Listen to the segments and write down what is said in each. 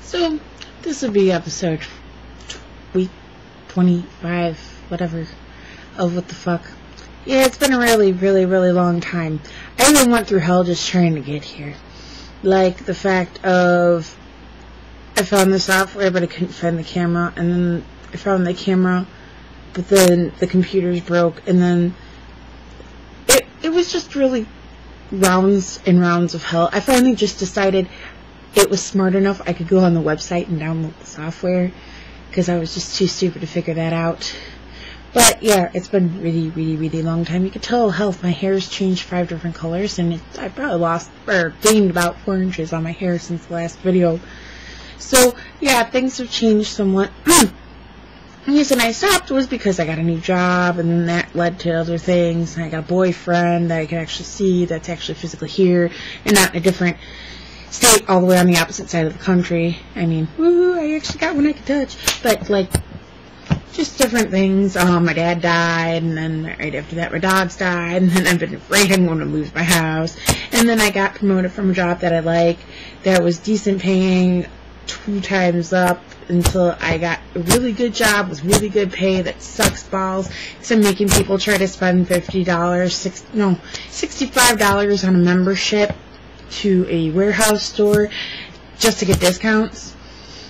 So, this will be episode week 25, whatever, of What the Fuck. Yeah, it's been a really, really, really long time. I even went through hell just trying to get here. Like, the fact of, I found the software, but I couldn't find the camera, and then I found the camera, but then the computers broke, and then it was just really rounds and rounds of hell. I finally just decided it was smart enough I could go on the website and download the software, because I was just too stupid to figure that out. But yeah, it's been really, really, really long time. You can tell, hell, my hair's changed 5 different colors, and I probably lost or gained about 4 inches on my hair since the last video. So yeah, things have changed somewhat. The reason I stopped was because I got a new job, and then that led to other things. I got a boyfriend that I can actually see, that's actually physically here, and not in a different state all the way on the opposite side of the country. I mean, woo, I actually got one I could touch. But, like, just different things. My dad died, and then right after that my dogs died, and then I've been afraid I'm going to lose my house. And then I got promoted from a job that I like, that was decent paying, 2 times up, until I got a really good job with really good pay that sucks balls. So I'm making people try to spend $65 on a membership to a warehouse store just to get discounts.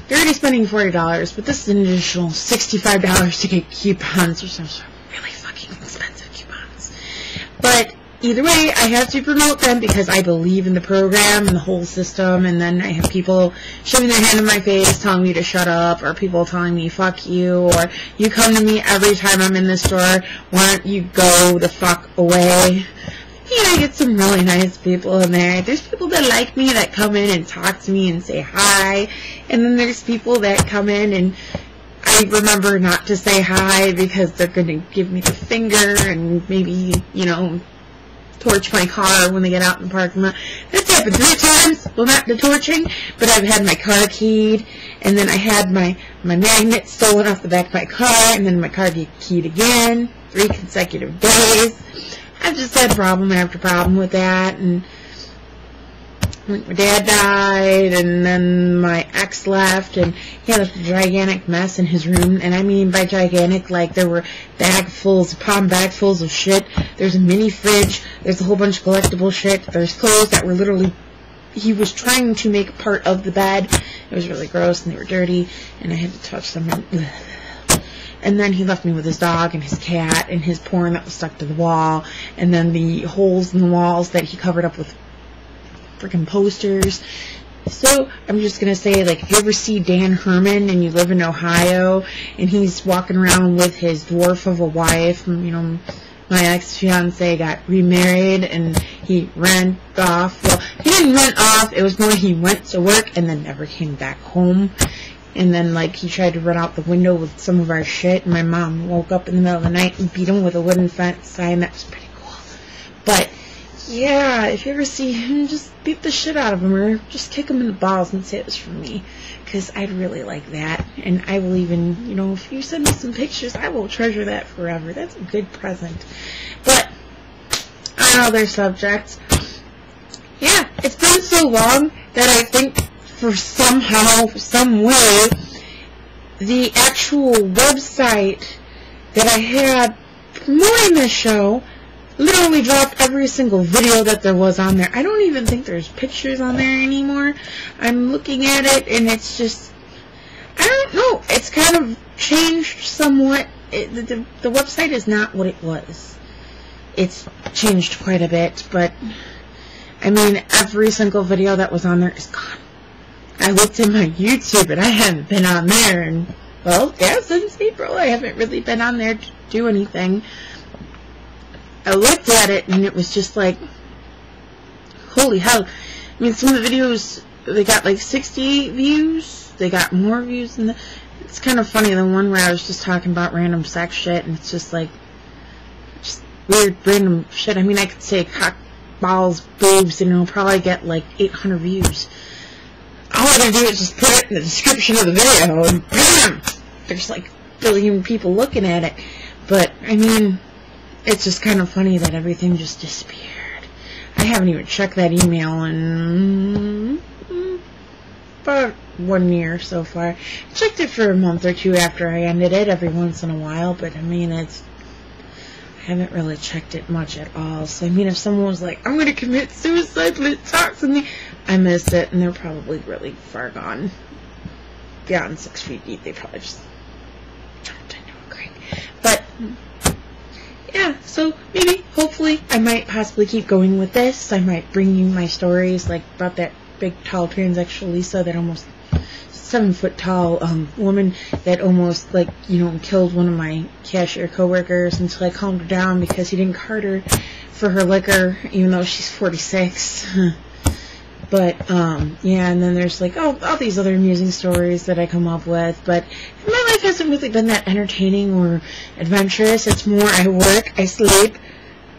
They're already spending $40, but this is an additional $65 to get coupons, which are really fucking expensive coupons. But either way, I have to promote them because I believe in the program and the whole system, and then I have people shoving their hand in my face telling me to shut up, or people telling me fuck you, or you come to me every time I'm in the store, why don't you go the fuck away? Yeah, I get some really nice people in there. There's people that like me that come in and talk to me and say hi, and then there's people that come in and I remember not to say hi because they're going to give me the finger and maybe, you know, torch my car when they get out in the parking lot. That's happened 3 times. Well, not the torching, but I've had my car keyed, and then I had my magnet stolen off the back of my car, and then my car keyed again. 3 consecutive days. I've just had problem after problem with that, and my dad died, and then my ex left, and he had a gigantic mess in his room, and I mean by gigantic, like there were palm bagfuls of shit. There's a mini fridge, there's a whole bunch of collectible shit, there's clothes that were literally, he was trying to make part of the bed. It was really gross, and they were dirty, and I had to touch them, and then he left me with his dog and his cat and his porn that was stuck to the wall, and then the holes in the walls that he covered up with freaking posters. So I'm just gonna say, like, if you ever see Dan Herman and you live in Ohio and he's walking around with his dwarf of a wife, you know, my ex-fiance got remarried and he ran off. Well, he didn't run off, it was more he went to work and then never came back home. And then, like, he tried to run out the window with some of our shit, and my mom woke up in the middle of the night and beat him with a wooden fence sign. That was pretty cool. But yeah, if you ever see him, just beat the shit out of him, or just kick him in the balls and say it was from me, because I'd really like that. And I will even, you know, if you send me some pictures, I will treasure that forever. That's a good present. But on other subjects, yeah, it's been so long that I think for somehow, some way, the actual website that I had promoting this show literally dropped every single video that there was on there. I don't even think there's pictures on there anymore. I'm looking at it, and it's just, I don't know, it's kind of changed somewhat. The website is not what it was. It's changed quite a bit, but I mean, every single video that was on there is gone. I looked at my YouTube, and I haven't been on there, and, well, yeah, since April, I haven't really been on there to do anything. I looked at it, and it was just like, holy hell. I mean, some of the videos, they got like 60 views, they got more views than it's kind of funny, the one where I was just talking about random sex shit, and it's just like, just weird random shit. I mean, I could say cock, balls, boobs, and it'll probably get like 800 views. All I gotta do is just put it in the description of the video, and bam! There's like a billion people looking at it. But, I mean, it's just kind of funny that everything just disappeared. I haven't even checked that email in about 1 year so far. I checked it for a month or two after I ended it every once in a while, but I mean, I haven't really checked it much at all. So I mean, if someone was like, I'm going to commit suicide, but it talks to me, I missed it, and they're probably really far gone. Beyond 6 feet deep, they probably just jumped into a creek. But yeah, so maybe, hopefully, I might possibly keep going with this. I might bring you my stories, like about that big, tall, transsexual Lisa, that almost 7-foot tall woman that almost, like, you know, killed one of my cashier coworkers until I calmed her down because he didn't card her for her liquor, even though she's 46. But, yeah, and then there's, like, all these other amusing stories that I come up with, but my life hasn't really been that entertaining or adventurous. It's more, I work, I sleep,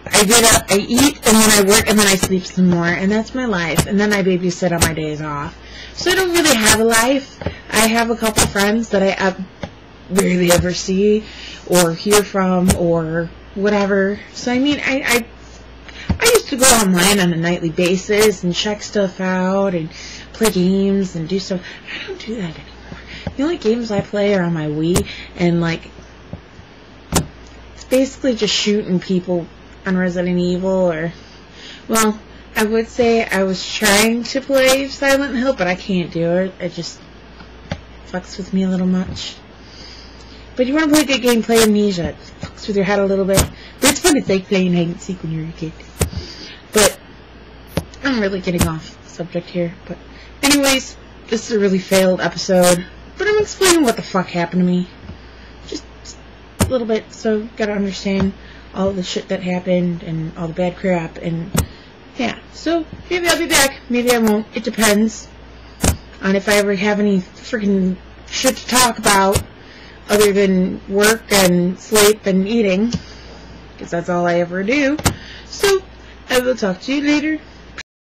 I get up, I eat, and then I work, and then I sleep some more, and that's my life, and then I babysit on my days off. So I don't really have a life. I have a couple friends that I rarely ever see, or hear from, or whatever. So, I mean, I used to go online on a nightly basis and check stuff out and play games and do stuff. I don't do that anymore. The only games I play are on my Wii, and, like, it's basically just shooting people on Resident Evil, or, well, I would say I was trying to play Silent Hill, but I can't do it. It just fucks with me a little much. But you want to play a good game, play Amnesia. It fucks with your head a little bit. But it's fun. It's like playing hide and seek when you're a kid. But I'm really getting off subject here. But anyways, this is a really failed episode. But I'm explaining what the fuck happened to me. Just a little bit, so you gotta understand all the shit that happened and all the bad crap, and yeah, so maybe I'll be back, maybe I won't. It depends on if I ever have any freaking shit to talk about other than work and sleep and eating, because that's all I ever do. So I will talk to you later.